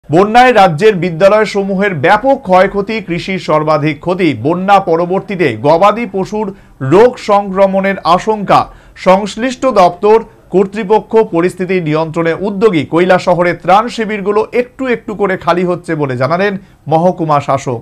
বন্যায় রাজ্যের বিদ্যালয়সমূহের ব্যাপক ক্ষয়ক্ষতি, কৃষির সর্বাধিক ক্ষতি। বন্যা পরবর্তীতে গবাদি পশুর রোগ সংক্রমণের আশঙ্কা। সংশ্লিষ্ট দপ্তর কর্তৃপক্ষ পরিস্থিতি নিয়ন্ত্রণে উদ্যোগী। কৈলাসহরের ত্রাণ শিবিরগুলো একটু একটু করে খালি হচ্ছে বলে জানালেন মহকুমা শাসক।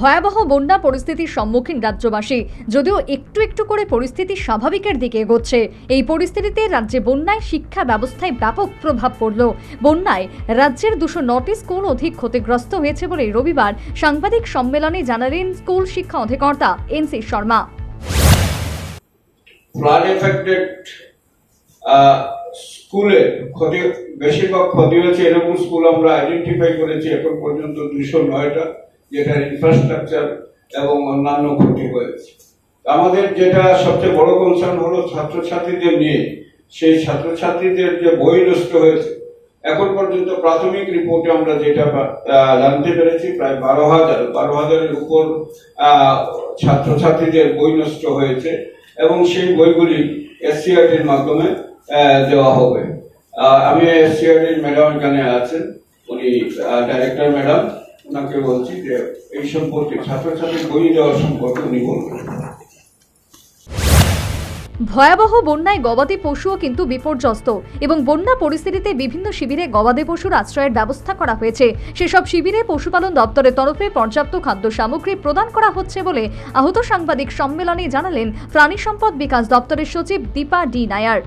ভয়াবহ বন্যা পরিস্থিতির সম্মুখীন রাজ্যবাসী, যদিও একটু একটু করে পরিস্থিতি স্বাভাবিকের দিকে এগোচ্ছে। এই পরিস্থিতিতে রাজ্যে বন্যায় শিক্ষা ব্যবস্থায় ব্যাপক প্রভাব পড়ল। বন্যায় রাজ্যের 209টি স্কুল অধিক ক্ষতিগ্রস্ত হয়েছে বলে রবিবার সাংবাদিক সম্মেলনে জানালেন স্কুল শিক্ষা অধিকর্তা এনসি শর্মা। ফ্লাড এফেক্টেড স্কুলে বেশিরভাগ ক্ষতি হয়েছে এরকম স্কুল আমরা আইডেন্টিফাই করেছি এখন পর্যন্ত 209টা, যেটা ইনফ্রাস্ট্রাকচার এবং অন্যান্য ক্ষতি হয়েছে। আমাদের যেটা সবচেয়ে বড় কনসার্ন হলো ছাত্রছাত্রীদের নিয়ে। সেই ছাত্রছাত্রীদের যে বই নষ্ট হয়েছে, এখন পর্যন্ত প্রাথমিক রিপোর্টে আমরা যেটা জানতে পেরেছি প্রায় 12,000-এর উপর ছাত্রছাত্রীদের বই নষ্ট হয়েছে এবং সেই বইগুলি এসসিআরটির মাধ্যমে দেওয়া হবে। আমি এসসিআরটির ম্যাডাম এখানে আছেন, উনি ডাইরেক্টর ম্যাডাম, ওনাকে বলছি যে এই সম্পর্কে ছাত্রছাত্রীর বই দেওয়ার সম্পর্কে উনি বলবেন। ভয়াবহ বন্যায় গবাদি পশুও কিন্তু বিপর্যস্ত এবং বন্যা পরিস্থিতিতে বিভিন্ন শিবিরে গবাদি পশুর আশ্রয়ের ব্যবস্থা করা হয়েছে। সেসব শিবিরে পশুপালন দপ্তরের তরফে পর্যাপ্ত খাদ্য সামগ্রী প্রদান করা হচ্ছে বলে আহত সাংবাদিক সম্মেলনে জানালেন প্রাণী সম্পদ বিকাশ দপ্তরের সচিব Deepa D Nair.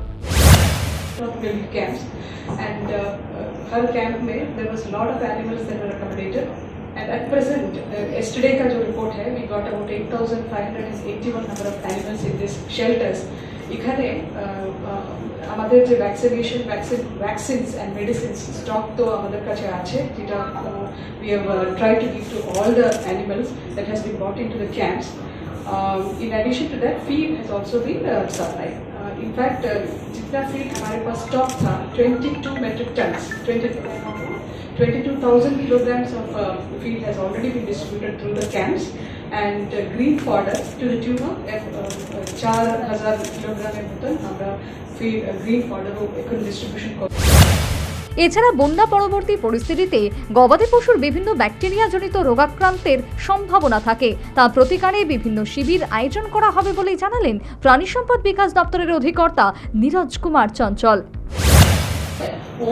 And at present, yesterday का जो report है, we got about 8,581 number of animals in these shelters. इखाने আমাদের যে vaccines and medicines stock তো আমাদের কাছে আছে, যেটা we have tried to give to all the animals that has been brought into the camps. In addition to that, feed has also been supplied. In fact, जितना feed हमारे पास stock था 22 metric tons, 22,000 kilograms of feed has already been distributed through the camps, and green fodder to the tune of 4,000 kilograms মতন আমরা feed green fodder এখন distribution করছি। এছাড়া বন্যা পরবর্তী পরিস্থিতিতে গবাদি পশুর বিভিন্ন ব্যাকটেরিয়া জনিত রোগাক্রান্তের সম্ভাবনা থাকে, তা প্রতিকারে বিভিন্ন শিবির আয়োজন করা হবে বলে জানালেন প্রাণী সম্পদ বিকাশ দপ্তরের অধিকর্তা নীরজ কুমার চঞ্চল।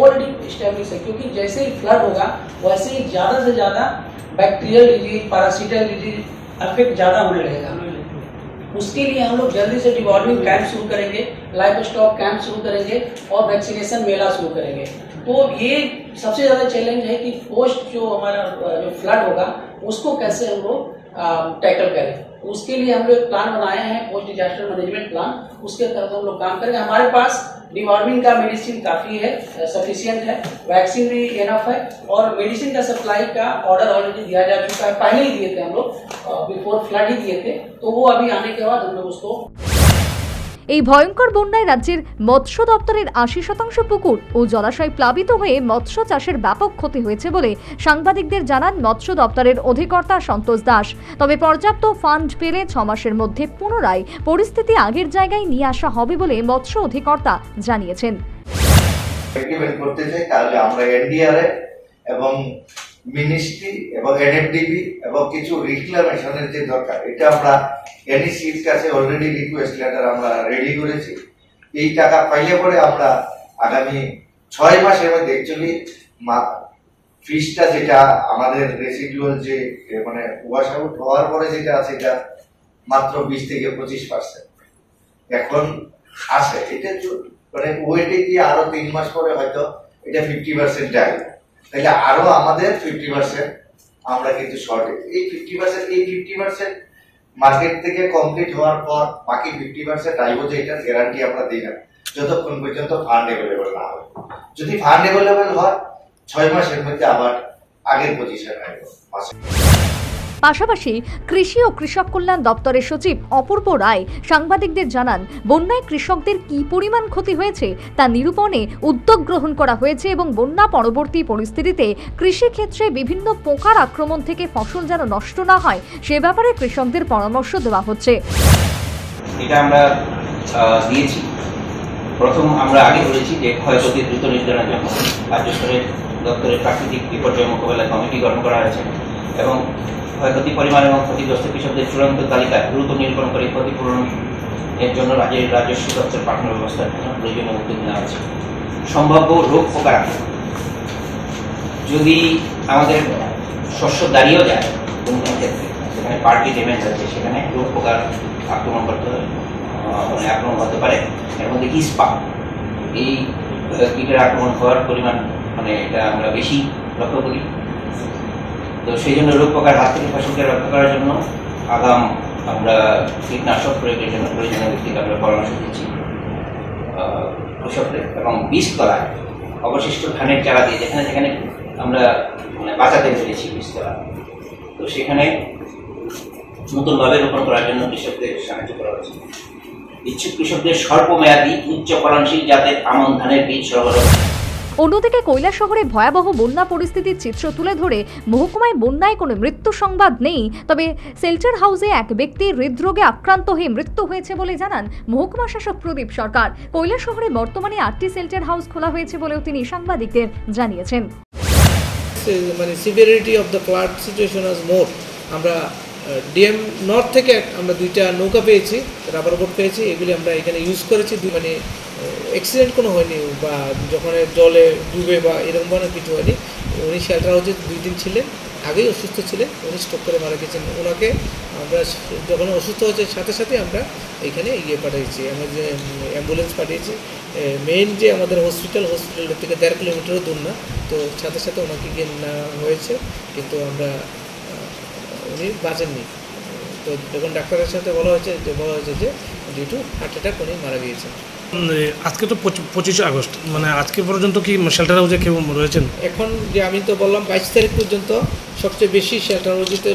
ऑलरेडी एस्टैब्लिश है, क्योंकि जैसे ही फ्लड होगा वैसे ही ज्यादा से ज्यादा बैक्टीरियल डिजीज, पैरासिटल डिजीज अफेक्ट ज्यादा होने लगेगा। उसके लिए हम लोग जल्दी से डिवॉल्विंग कैंप शुरू करेंगे, लाइफ स्टॉक कैंप शुरू करेंगे और वैक्सीनेशन मेला शुरू करेंगे। तो ये सबसे ज्यादा चैलेंज है कि पोस्ट जो हमारा जो फ्लड होगा उसको कैसे हम लोग टैकल करें। उसके लिए हम लोग प्लान बनाए हैं, पोस्ट डिजास्टर मैनेजमेंट प्लान, उसके तहत हम लोग काम करेंगे। हमारे पास डिवॉल्विंग का मेडिसिन काफी है, सफिशिएंट है, वैक्सीन भी एनफ है और मेडिसिन का सप्लाई का ऑर्डर ऑलरेडी दिया जा चुका है। पहले ही दिए थे हम लोग, बिफोर फ्लड ही दिए थे, तो वो अभी आने के बाद हम लोग उसको। এই ভয়ঙ্কর বন্যায় রাজ্যের মৎস্য দপ্তরের 80% পুকুর ও জলাশয় প্লাবিত হয়ে মৎস্য চাষের ব্যাপক ক্ষতি হয়েছে বলে সাংবাদিকদের জানান মৎস্য দপ্তরের অধিকর্তা সন্তোষ দাস। তবে পর্যাপ্ত ফান্ড পেলে 6 মাসের মধ্যে পুনরায় পরিস্থিতি আগের জায়গায় নিয়ে আসা হবে বলে মৎস্য অধিকর্তা জানিয়েছেন। করতে চাই তাহলে আমরা এনডিআরএফ এবং মিনিস্ট্রি এবং এনএফডিবি এবং কিছু রিক্লামেশনের যে দরকার, এটা আমরা এনইসির কাছে অলরেডি রিকোয়েস্ট লেটার আমরা রেডি করেছি। এই টাকা পাইলে পরে আমরা আগামী 6 মাসের মধ্যে অ্যাকচুয়ালি ফিসটা যেটা আমাদের রেসিডুয়াল যে মানে ওয়াশ আউট হওয়ার পরে যেটা আছে এটা মাত্র 20 থেকে 25% এখন আছে। এটা মানে ওয়েটে গিয়ে আরো 3 মাস পরে হয়তো এটা 50% যায়, তাহলে আরো আমাদের 50% আমরা কিন্তু শর্টেজ। এই 50% মার্কেট থেকে কমপ্লিট হওয়ার পর বাকি 50% আইব, যে এটার গ্যারান্টি আমরা দিই না যতক্ষণ পর্যন্ত ফান্ড অ্যাভেলেবল না হয়। যদি ফান্ড অ্যাভেলেবল হয় 6 মাসের মধ্যে আবার আগের পজিশন আসবে। পাশাপাশি কৃষি ও কৃষক কল্যাণ দপ্তরের সচিব অপূর্ব রায় সাংবাদিকদের জানান, বন্যায় কৃষকদের কি পরিমাণ ক্ষতি হয়েছে তা নিরূপণে উদ্যোগ গ্রহণ করা হয়েছে এবং বন্যা পরবর্তী পরিস্থিতিতে কৃষি ক্ষেত্রে বিভিন্ন পোকার আক্রমণ থেকে ফসল যেন নষ্ট না হয় সে ব্যাপারে কৃষকদের পরামর্শ দেওয়া হচ্ছে। এটা আমরা দিয়েছি প্রথম আমরা আগে বলেছি যে ক্ষয়ক্ষতি দ্রুত নির্ধারণের জন্য রাজ্য দপ্তরের প্রাকৃতিক বিপর্যয় মোকাবেলা কমিটি গঠন করা হয়েছে এবং ক্ষয়ক্ষতি পরিমাণ এবং ক্ষতিগ্রস্ত কৃষকদের চূড়ান্ত তালিকা দ্রুত নিরূপণ করে ক্ষতিপূরণ এর জন্য রাজস্ব দপ্তর পাঠানোর ব্যবস্থার জন্য প্রয়োজনীয় উদ্যোগ নেওয়া হয়েছে। সম্ভাব্য রোগ পোকার যদি আমাদের শস্য দাঁড়িয়েও যায় কোন কোনো ক্ষেত্রে যেখানে পার্টি ড্যামেজ আছে সেখানে রোগ পোকার আক্রমণ হতে পারে। এর মধ্যে ইস্পা এই কীটের আক্রমণ হওয়ার পরিমাণ এটা আমরা বেশি লক্ষ্য করি। তো সেই জন্য রোগ পোকার হাত থেকে ফসলকে রক্ষা করার জন্য আগাম আমরা কীটনাশক প্রয়োগের জন্য প্রয়োজনীয় ব্যক্তিকে আমরা পরামর্শ দিচ্ছি কৃষকদের। এবং বীজতলায় অবশিষ্ট ধানের চারা দিয়ে যেখানে যেখানে আমরা বাঁচাতে পেরেছি বীজতলা, তো সেখানে নতুনভাবে রোপণ করার জন্য কৃষকদের সাহায্য করা হচ্ছে। ইচ্ছুক কৃষকদের স্বল্পমেয়াদী উচ্চ ফলনশীল জাতের আমন ধানের বীজ সরবরাহ। অন্যদিকে কৈলাসহরে ভয়াবহ বন্যা পরিস্থিতির চিত্র তুলে ধরে মহকুমায় বন্যায় কোনো মৃত্যু সংবাদ নেই, তবে শেল্টার হাউসে এক ব্যক্তি হৃদরোগে আক্রান্ত হয়ে মৃত্যু হয়েছে বলে জানান মহকুমা শাসক প্রদীপ সরকার। কৈলাসহরে বর্তমানে 8টি শেল্টার হাউস খোলা হয়েছে বলেও তিনি সাংবাদিকদের জানিয়েছেন। Severity of the flood situation is more. আমরা ডিএম নর্থ থেকে আমরা 2টা নৌকা পেয়েছি, রাবার বোট পেয়েছি, এগুলি আমরা এখানে ইউজ করেছি। অ্যাক্সিডেন্ট কোনো হয়নি বা যখন জলে ডুবে বা এরকম ধরনের কিছু হয়নি। উনি শেল্টার হাউসে 2 দিন ছিলেন, আগেই অসুস্থ ছিলেন, উনি স্ট্রোক করে মারা গেছেন। ওনাকে আমরা যখন অসুস্থ হয়েছে সাথে সাথে আমরা এখানে পাঠিয়েছি, আমরা যে অ্যাম্বুলেন্স পাঠিয়েছি। মেইন যে আমাদের হসপিটাল থেকে 1.5 কিলোমিটারও দূর না, তো সাথে সাথে ওনাকে গিয়ে নেওয়া হয়েছে, কিন্তু উনি বাঁচেননি। তো যখন ডাক্তারের সাথে বলা হয়েছে যে ডিউ টু হার্ট অ্যাটাক উনি মারা গিয়েছেন। আজকে তো 25 আগস্ট, আজকে পর্যন্ত কি শেল্টার হাউসে কেউ রয়েছেন? এখন যে আমি তো বললাম 22 তারিখ পর্যন্ত সবচেয়ে বেশি শেল্টার হাউসেতে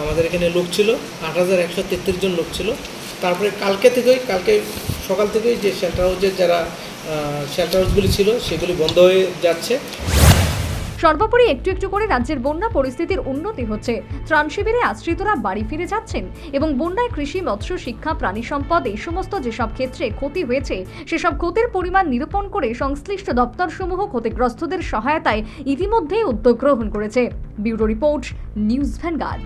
আমাদের এখানে লোক ছিল, 8133 জন লোক ছিল। তারপরে কালকে সকাল থেকেই যে শেল্টার হাউসের যারা শেল্টার হাউসগুলি ছিল সেগুলি বন্ধ হয়ে যাচ্ছে। সর্বোপরি একটু একটু করে রাজ্যের বন্যা পরিস্থিতির উন্নতি হচ্ছে। ত্রাণ শিবিরে আশ্রিতরা বাড়ি ফিরে যাচ্ছেন এবং বন্যায় কৃষি, মৎস্য, শিক্ষা, প্রাণী সম্পদ এই সমস্ত যেসব ক্ষেত্রে ক্ষতি হয়েছে সেসব ক্ষতির পরিমাণ নিরূপণ করে সংশ্লিষ্ট দপ্তরসমূহ ক্ষতিগ্রস্তদের সহায়তায় ইতিমধ্যেই উদ্যোগ গ্রহণ করেছে। Bureau report, news vanguard.